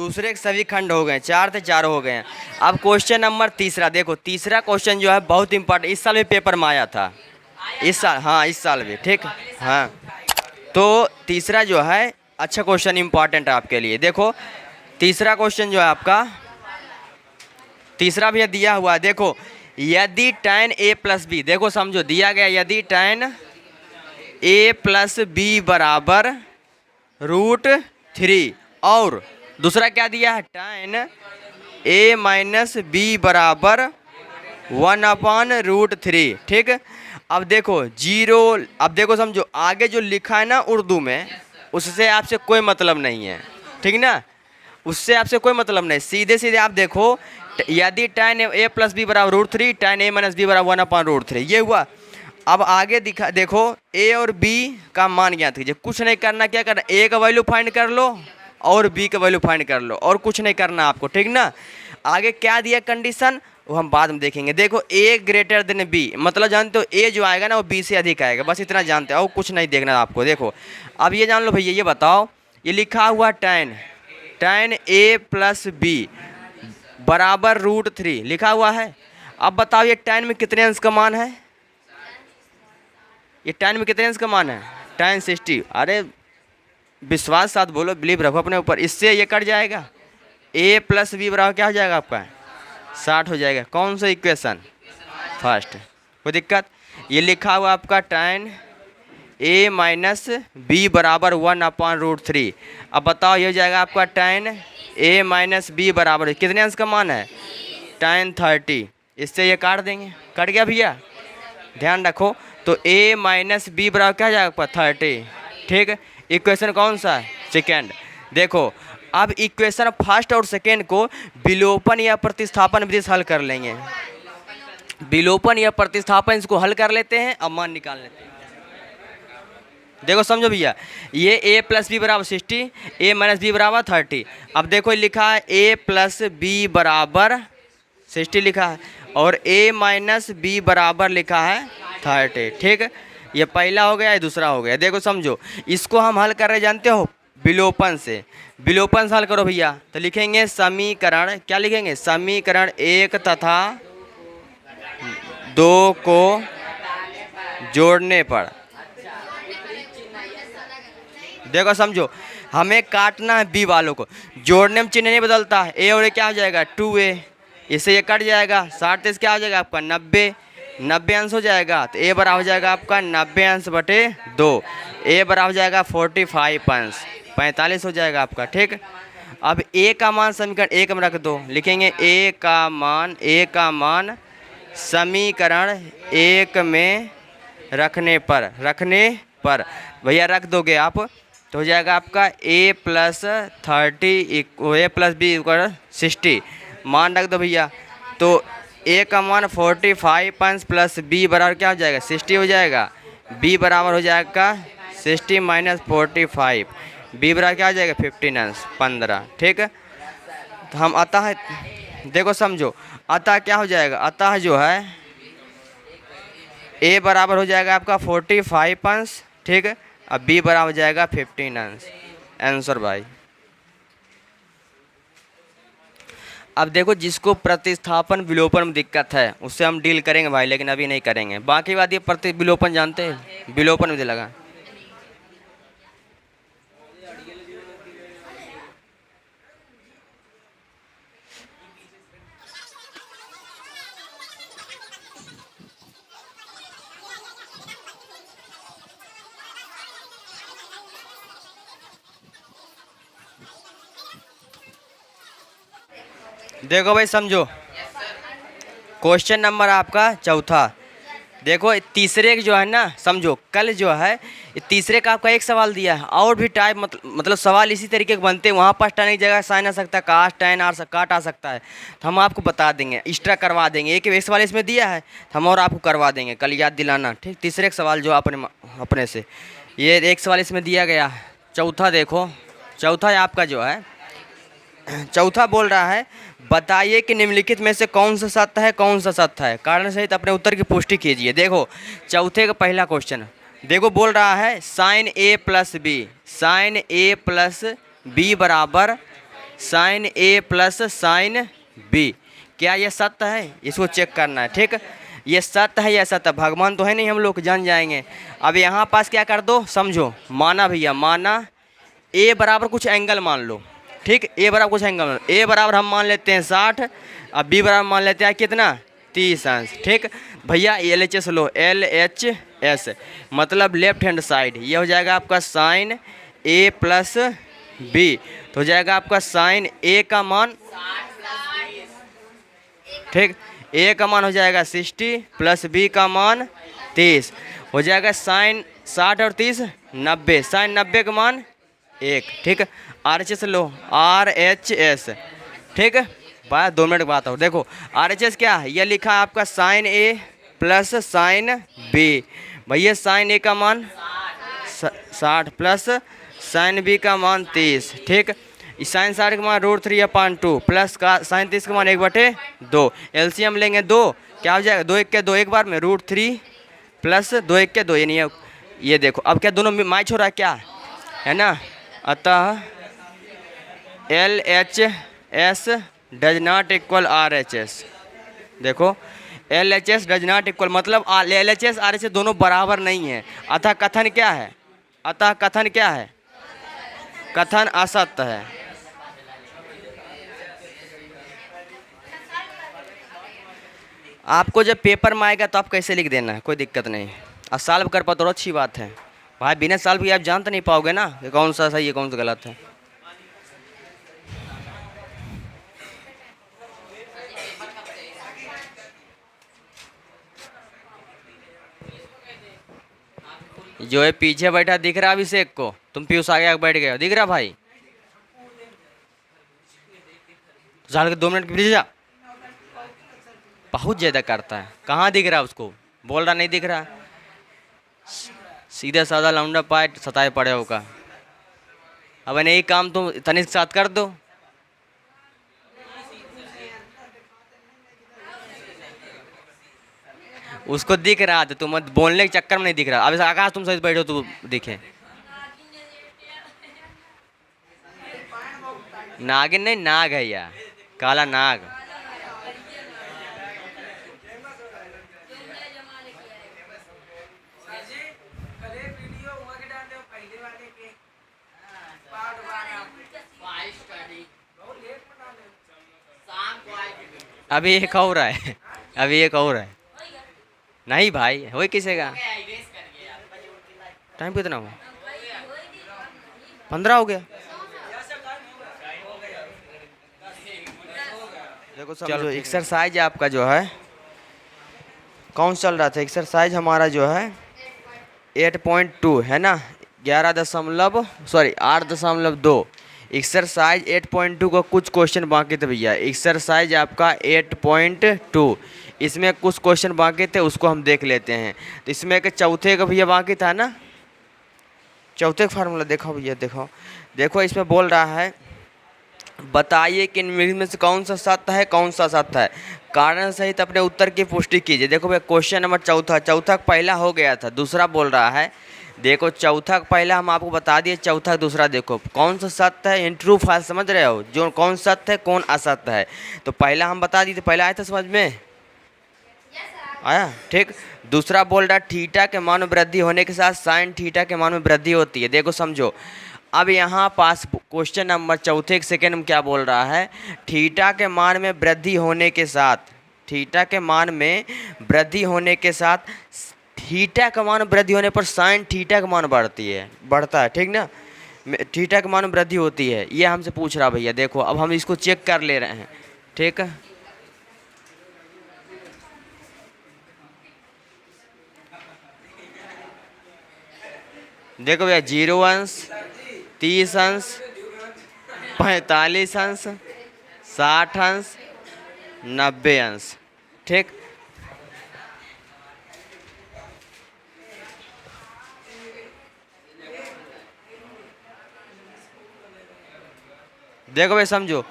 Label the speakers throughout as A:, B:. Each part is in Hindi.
A: दूसरे के सभी खंड हो गए, 4 थे 4 हो गए हैं। अब क्वेश्चन नंबर तीसरा देखो, तीसरा क्वेश्चन जो है बहुत इंपॉर्टेंट, इस साल भी पेपर में आया था, इस साल, हाँ इस साल भी, ठीक। हाँ तो तीसरा जो है अच्छा क्वेश्चन इंपॉर्टेंट है आपके लिए। देखो तीसरा क्वेश्चन जो है आपका, तीसरा भी दिया हुआ है। देखो यदि tan a प्लस बी, देखो समझो दिया गया, यदि tan a प्लस बी बराबर √3 और दूसरा क्या दिया है, tan a माइनस बी बराबर 1/√3, ठीक। अब देखो जीरो, अब देखो समझो आगे जो लिखा है ना उर्दू में, उससे आपसे कोई मतलब नहीं है, ठीक ना, उससे आपसे कोई मतलब नहीं। सीधे सीधे आप देखो, यदि tan a प्लस बी बराबर √3, tan a माइनस बी बराबर 1/√3, ये हुआ। अब आगे दिखा, देखो a और b का मान ज्ञात कीजिए, कुछ नहीं करना, क्या करना, a का वैल्यू फाइंड कर लो और b का वैल्यू फाइंड कर लो, और कुछ नहीं करना आपको, ठीक ना। आगे क्या दिया कंडीशन वो हम बाद में देखेंगे। देखो a ग्रेटर देन b, मतलब जानते हो a जो आएगा ना वो b से अधिक आएगा, बस इतना जानते हो, और कुछ नहीं देखना आपको। देखो अब ये जान लो भैया, ये बताओ, ये लिखा हुआ tan a प्लस बी बराबर √3 लिखा हुआ है। अब बताओ ये tan में कितने अंश का मान है, ये tan में कितने अंश का मान है, tan 60। अरे विश्वास साथ बोलो, बिलीव रखो अपने ऊपर, इससे ये कट जाएगा, a प्लस बी बराबर क्या हो जाएगा आपका 60 हो जाएगा। कौन सा इक्वेशन, फर्स्ट, कोई दिक्कत। ये लिखा हुआ आपका tan a माइनस बी बराबर 1/√3। अब बताओ ये हो जाएगा आपका tan a माइनस बी बराबर कितने अंश का मान है, tan 30। इससे ये काट देंगे, कट गया भैया, ध्यान रखो। तो a माइनस बी बराबर क्या हो जाएगा आपका 30, ठीक। इक्वेशन कौन सा है, सेकेंड। देखो अब इक्वेशन फर्स्ट और सेकेंड को विलोपन या प्रतिस्थापन विधि से हल कर लेंगे, विलोपन या प्रतिस्थापन इसको हल कर लेते हैं, अब मान निकाल लेते हैं। देखो समझो भैया, ये a प्लस बी बराबर 60, a माइनस बी बराबर 30। अब देखो लिखा है a प्लस बी बराबर 60 लिखा है, और a माइनस बी बराबर लिखा है 30, ठीक। ये पहला हो गया, ये दूसरा हो गया। देखो समझो, इसको हम हल कर रहे जानते हो विलोपन से, विलोपन से हल करो भैया। तो लिखेंगे समीकरण, क्या लिखेंगे, समीकरण 1 तथा 2 को जोड़ने पर, देखो समझो हमें काटना है बी वालों को, जोड़ने में चिन्ह नहीं बदलता है, a और a क्या हो जाएगा 2a, इससे ये कट जाएगा, 60 से क्या हो जाएगा आपका 90 अंश हो जाएगा। तो a बराबर हो जाएगा आपका 90 अंश बटे 2, a बराबर हो जाएगा 45 अंश, 45 हो जाएगा आपका, ठीक। अब a का मान समीकरण 1 में रख दो, लिखेंगे a का मान समीकरण 1 में रखने पर भैया रख दोगे आप, तो हो जाएगा आपका a plus 30 a plus B equal 60, मान रख दो भैया। तो a का मान 45 अंश प्लस b बराबर क्या हो जाएगा 60 हो जाएगा, b बराबर हो जाएगा 60 माइनस 45, b बराबर क्या हो जाएगा 15 अंश 15, ठीक है। तो हम अतः देखो समझो, अतः क्या हो जाएगा, अतः जो है a बराबर हो जाएगा आपका 45 अंश, ठीक है। अब b बराबर हो जाएगा 15 अंश, आंसर भाई। अब देखो जिसको प्रतिस्थापन विलोपन में दिक्कत है उससे हम डील करेंगे भाई, लेकिन अभी नहीं करेंगे। बाकी बात ये प्रति विलोपन जानते हैं, विलोपन विधि लगा। देखो भाई समझो, क्वेश्चन नंबर आपका चौथा। देखो तीसरे जो है ना, समझो कल जो है तीसरे का आपका एक सवाल दिया है, और भी टाइप मतलब सवाल इसी तरीके के बनते हैं। वहाँ पर tan की जगह sin आ सकता है, काश tan काट आ सकता है, तो हम आपको बता देंगे, एक्स्ट्रा करवा देंगे। एक सवाल इसमें दिया है तो हम और आपको करवा देंगे, कल याद दिलाना, ठीक। तीसरे का सवाल जो अपने से, ये एक सवाल इसमें दिया गया है। चौथा देखो, चौथा आपका जो है, चौथा बोल रहा है बताइए कि निम्नलिखित में से कौन सा सत्य है, कौन सा सत्य है, कारण सहित अपने उत्तर की पुष्टि कीजिए। देखो चौथे का पहला क्वेश्चन, देखो बोल रहा है sin a प्लस बी बराबर साइन ए प्लस साइन बी। क्या ये सत्य है? इसको चेक करना है। ठीक, ये सत्य है या सत्य? भगवान तो है नहीं, हम लोग जान जाएंगे। अब यहाँ पास क्या कर दो, समझो, माना भैया, माना ए बराबर कुछ एंगल मान लो। ठीक, ए बराबर कुछ एंगल मान लो। ए बराबर हम मान लेते हैं 60, अब बी बराबर मान लेते हैं कितना, 30 अंश। ठीक भैया, LHS लो, LHS मतलब लेफ्ट हैंड साइड, ये हो जाएगा आपका साइन ए प्लस बी, तो हो जाएगा आपका साइन ए का मान, ठीक, ए का मान हो जाएगा 60 प्लस बी का मान 30, हो जाएगा साइन 60 और 30 90, साइन 90 का मान 1। ठीक, RHS लो, RHS। ठीक, बात 2 मिनट बात हो। देखो RHS क्या है, ये लिखा है आपका साइन ए प्लस साइन बी। भैया साइन ए का मान 60 प्लस साइन बी का मान 30। ठीक, साइन 60 का मान √3/2 प्लस का साइन 30 का मान 1/2। LCM लेंगे 2, क्या हो जाएगा, 2 1 के 2 एक बार में, √3 प्लस 2 1 के 2, ये नहीं, ये देखो अब क्या दोनों मैच हो रहा है, क्या है ना। अतः LHS does not equal RHS। देखो LHS डज नॉट इक्वल मतलब LHS RHS दोनों बराबर नहीं है। अतः कथन क्या है, अतः कथन क्या है, कथन असत्य है। आपको जब पेपर में आएगा तो आप कैसे लिख देना है, कोई दिक्कत नहीं, और सॉल्व कर पाओ तो अच्छी बात है। भाई बिना सॉल्व किए आप जान तो नहीं पाओगे ना कि कौन सा सही है कौन सा गलत है। जो है पीछे बैठा दिख रहा अभिषेक को, तुम पीयूष आगे आगे बैठ गए हो, दिख रहा भाई? साल के 2 मिनट के पीछे जा, बहुत ज़्यादा करता है। कहाँ दिख रहा उसको, बोल रहा नहीं दिख रहा, सीधा साधा लौंडा पाए सताए पड़े होगा। अब नहीं काम तुम तनिष्क के साथ कर दो। उसको दिख रहा था, तुम बोलने के चक्कर में नहीं दिख रहा। अब आकाश तुम सही बैठो तो दिखे। नागिन नहीं, नाग है यार, काला नाग। अभी एक और है, अभी एक और है। नहीं भाई, वही किसे का टाइम कितना हुआ, 15 हो गया। देखो समझो, एक्सरसाइज आपका जो है कौन चल रहा था, एक्सरसाइज हमारा जो है 8.2 है ना, 8.2। एक्सरसाइज 8.2 का कुछ क्वेश्चन बाकी थे भैया। एक्सरसाइज आपका 8.2, इसमें कुछ क्वेश्चन बाकी थे, उसको हम देख लेते हैं। तो इसमें के चौथे का भैया बाकी था ना, चौथे का फार्मूला देखो भैया, देखो देखो इसमें बोल रहा है बताइए कि इनमें से कौन सा सत्य है कौन सा असत्य है, कारण सहित अपने उत्तर की पुष्टि कीजिए। देखो भैया क्वेश्चन नंबर चौथा पहला हो गया था, दूसरा बोल रहा है। देखो चौथा पहला हम आपको बता दिए, चौथा दूसरा देखो कौन सा सत्य है, इन ट्रू फॉल्स समझ रहे हो, जो कौन सत्य है कौन असत्य है। तो पहला हम बता दिए, तो पहला आया था समझ में आया, ठीक। दूसरा बोल रहा थीटा के मान में वृद्धि होने के साथ साइन थीटा के मान में वृद्धि होती है। देखो समझो, अब यहाँ पास क्वेश्चन नंबर चौथे के सेकेंड में क्या बोल रहा है, थीटा के मान में वृद्धि होने के साथ, थीटा के मान में वृद्धि होने के साथ थीटा का मान वृद्धि होने पर साइन थीटा का मान बढ़ता है, ठीक ना, थीटा के मान में वृद्धि होती है। ये हमसे पूछ रहा भैया। देखो अब हम इसको चेक कर ले रहे हैं, ठीक है। देखो भैया 0 अंश, 30 अंश, 45 अंश, 60 अंश, 90 अंश, ठीक। देखो भाई समझो,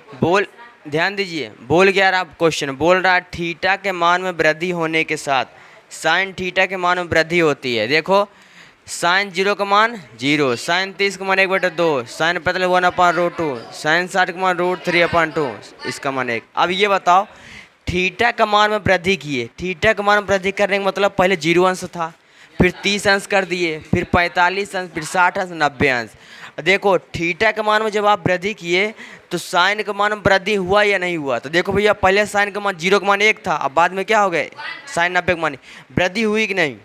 A: बोल ध्यान दीजिए, बोल क्या रहा क्वेश्चन, बोल रहा है थीटा के मान में वृद्धि होने के साथ साइन थीटा के मान में वृद्धि होती है। देखो साइन 0 का मान 0, साइन 30 का मान 1/2, साइन 45 1/√2, साइन 60 का मान √3/2, इसका मान 1। अब ये बताओ थीटा का मान में वृद्धि किए, थीटा का मान में वृद्धि करने का मतलब पहले 0 अंश था, फिर 30 अंश कर दिए, फिर 45 अंश, फिर 60 अंश, 90 अंश। देखो थीटा के मान में जब आप वृद्धि किए तो साइन के मान में वृद्धि हुआ या नहीं हुआ? तो देखो भैया पहले साइन का मान 0 का मान 1 था, अब बाद में क्या हो गए साइन 90 का मान, वृद्धि हुई कि नहीं?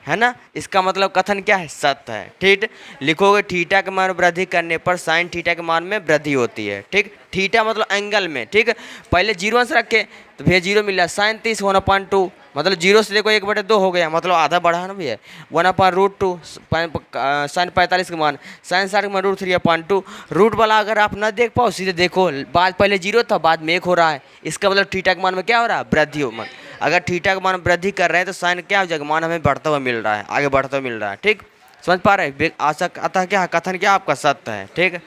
A: है ना, इसका मतलब कथन क्या है? सत्य है। ठीक, लिखोगे थीटा के मान में वृद्धि करने पर साइन थीटा के मान में वृद्धि होती है। ठीक, थीटा मतलब एंगल में। ठीक, पहले 0 अंश रखे तो भैया 0 मिला, साइन 30 1/2, मतलब 0 से देखो 1/2 हो गया, मतलब आधा बढ़ा ना भैया, 1/√2, साइन 45 का मान, साइन 60 का मान √3/2। रूट वाला अगर आप ना देख पाओ सीधे देखो, बाद पहले 0 था बाद में 1 हो रहा है, इसका मतलब थीटा के मान में क्या हो रहा है? वृद्धि हो। मान अगर थीटा का मान वृद्धि कर रहे हैं तो साइन क्या हो जाएगा? मान हमें बढ़ता हुआ मिल रहा है, आगे बढ़ता हुआ मिल रहा है। ठीक, समझ पा रहे हैं? आशा अतः क्या कथन क्या आपका सत्य है। ठीक,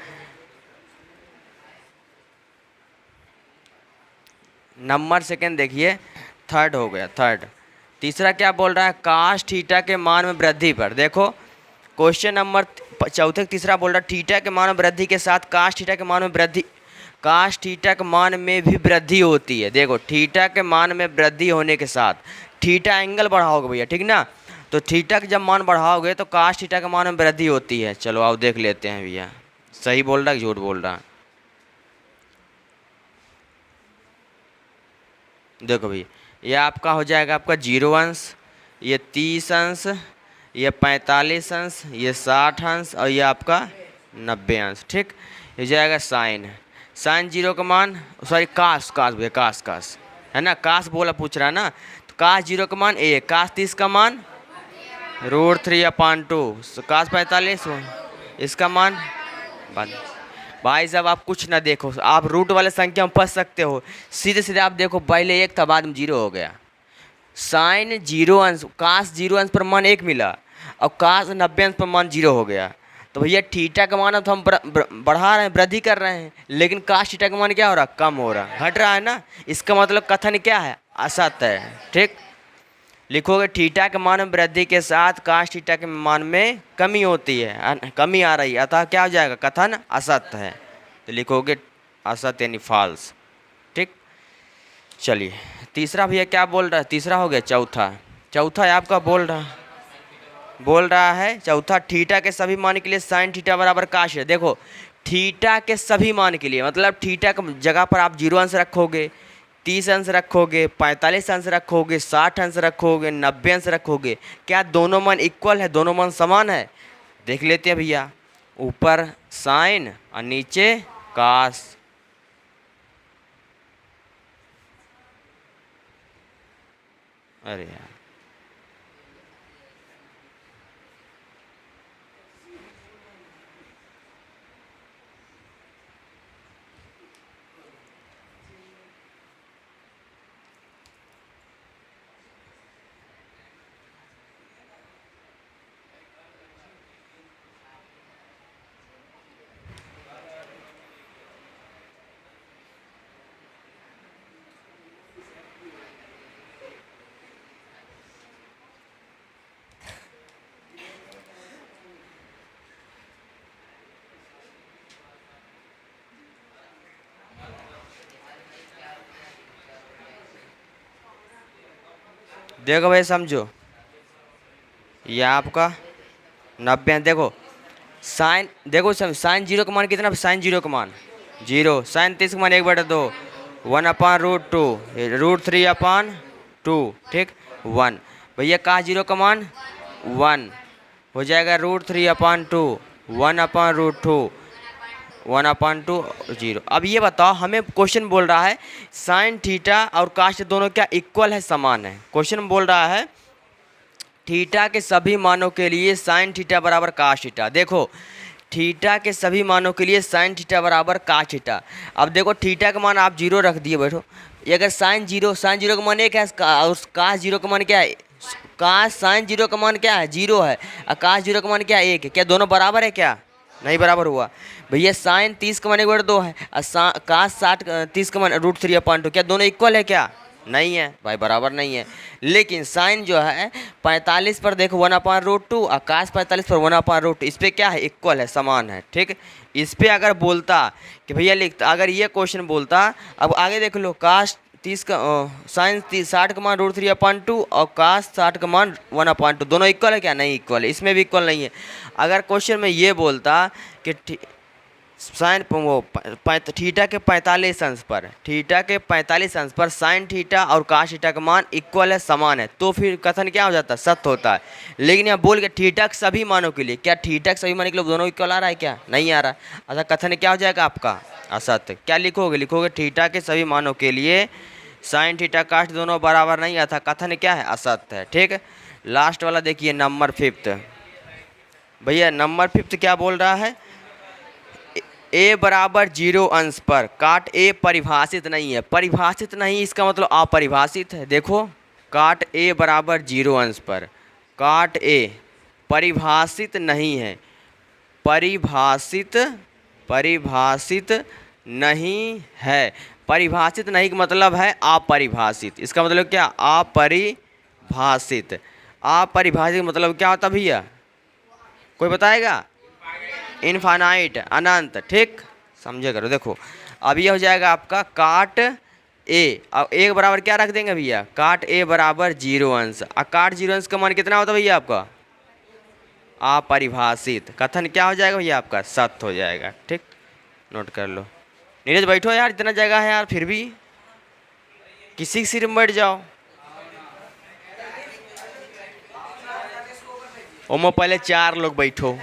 A: नंबर सेकंड देखिए, थर्ड हो गया, थर्ड। तीसरा क्या बोल रहा है? काश थीटा के मान में वृद्धि पर। देखो क्वेश्चन नंबर चौथे तीसरा बोल रहा है थीटा के मान में वृद्धि के साथ काश थीटा के मान में वृद्धि, काश थीटा के मान में भी वृद्धि होती है। देखो थीटा के मान में वृद्धि होने के साथ, थीटा एंगल बढ़ाओगे भैया, ठीक ना, तो थीटा का जब मान बढ़ाओगे तो काश थीटा के मान में वृद्धि होती है। चलो आओ देख लेते हैं भैया सही बोल रहा है कि झूठ बोल रहा है। देखो भैया ये आपका हो जाएगा आपका 0 अंश, ये 30 अंश, ये 45 अंश, ये 60 अंश और ये आपका 90 अंश। ठीक, ये जाएगा साइन, साइन 0 का मान, सॉरी काश, काश भैया काश, काश है ना, काश बोला पूछ रहा है ना, तो काश 0 का मान 1, काश 30 का मान √3/2, काश 45 हो इसका मान बाद। भाई साहब आप कुछ ना देखो, आप रूट वाले संख्या में फंस सकते हो, सीधे सीधे आप देखो पहले 1 था बाद में 0 हो गया। साइन 0 अंश, काश 0 अंश पर मान 1 मिला और काश 90 अंश पर मान 0 हो गया, तो भैया थीटा का मान तो हम बढ़ा रहे हैं, वृद्धि कर रहे हैं, लेकिन काश थीटा का मान क्या हो रहा? कम हो रहा, घट रहा है ना, इसका मतलब कथन क्या है? असत्य है। ठीक, लिखोगे थीटा के मान में वृद्धि के साथ काश थीटा के मान में कमी होती है, कमी आ रही है, अतः क्या हो जाएगा? कथन असत्य है। तो लिखोगे असत्य यानी फॉल्स। ठीक, चलिए तीसरा भैया क्या बोल रहा है? तीसरा हो गया, चौथा, चौथा है आपका बोल रहा है चौथा थीटा के सभी मान के लिए साइन थीटा बराबर काश है। देखो थीटा के सभी मान के लिए मतलब थीटा की जगह पर आप 0 अंश रखोगे, 30 अंश रखोगे, 45 अंश रखोगे, 60 अंश रखोगे, 90 अंश रखोगे, क्या दोनों मान इक्वल है? दोनों मान समान है? देख लेते हैं भैया, ऊपर साइन और नीचे काश। अरे यार देखो भाई समझो, ये आपका 90, देखो साइन, देखो साइन 0 का मान कितना? साइन 0 का मान 0, साइन 30 का मान 1/2, 1/√2, √3/2, ठीक 1। भैया काश 0 का मान 1 हो जाएगा, √3/2, 1/√2, 1/2, 0। अब ये बताओ, हमें क्वेश्चन बोल रहा है साइन थीटा और काश दोनों क्या इक्वल है, समान है? क्वेश्चन बोल रहा है थीटा के सभी मानों के लिए साइन थीटा बराबर काश थीटा। देखो थीटा के सभी मानों के लिए साइन थीटा बराबर काश थीटा। अब देखो थीटा का मान आप 0 रख दिए, बैठो, ये अगर साइन 0 का मान 1 है और काश 0 का मान क्या है? काश साइन 0 का मान क्या है? 0 है, और काश 0 का मान क्या है? 1 है। क्या दोनों बराबर है? क्या नहीं बराबर हुआ? भैया साइन 30 का मान 1/2 है और काश 30 का मान √3/2, क्या दोनों इक्वल है? क्या नहीं है भाई, बराबर नहीं है। लेकिन साइन जो है 45 पर देखो 1/√2, आकाश 45 पर 1/√2, इस पर क्या है, इक्वल है, समान है। ठीक, इस पर अगर बोलता कि भैया लिखता, अगर ये क्वेश्चन बोलता, अब आगे देख लो, काश 30 का साइन 60 का मान √3/2 और काश 60 का मान 1/2, दोनों इक्वल है क्या, नहीं इक्वल है, इसमें भी इक्वल नहीं है। अगर क्वेश्चन में ये बोलता कि साइन वो थीटा के 45 अंश पर, थीटा के 45 अंश पर साइन थीटा और काश थीटा का मान इक्वल है, समान है, तो फिर कथन क्या हो जाता है, सत्य होता है। लेकिन यहाँ बोल के थीटा के सभी मानों के लिए, क्या थीटा के सभी मानों के लिए दोनों इक्वल आ रहा है क्या, नहीं आ रहा। अच्छा, कथन क्या हो जाएगा आपका, असत्य। क्या लिखोगे, लिखोगे थीटा के सभी मानों के लिए साइन थीटा काश दोनों बराबर नहीं आता, कथन क्या है, असत्य है। ठीक है, लास्ट वाला देखिए, नंबर 5। भैया नंबर 5 क्या बोल रहा है, ए बराबर 0 अंश पर काट ए परिभाषित नहीं है। परिभाषित नहीं इसका मतलब अपरिभाषित है। देखो, काट ए बराबर 0 अंश पर, काट ए परिभाषित नहीं है, परिभाषित नहीं है। परिभाषित नहीं का मतलब है अपरिभाषित। इसका मतलब क्या, अपरिभाषित। अपरिभाषित मतलब क्या होता भैया, कोई बताएगा, इनफाइनाइट, अनंत। ठीक, समझे करो। देखो अब ये हो जाएगा आपका काट ए, अब ए बराबर क्या रख देंगे भैया, काट ए बराबर 0 अंश। और काट 0 अंश का मान कितना होता है भैया आपका, अपरिभाषित। कथन क्या हो जाएगा भैया आपका, सत्य हो जाएगा। ठीक, नोट कर लो। नीरज बैठो यार, इतना जगह है यार, फिर भी किसी के सिर में बैठ जाओ। ओमो पहले 4 लोग बैठो।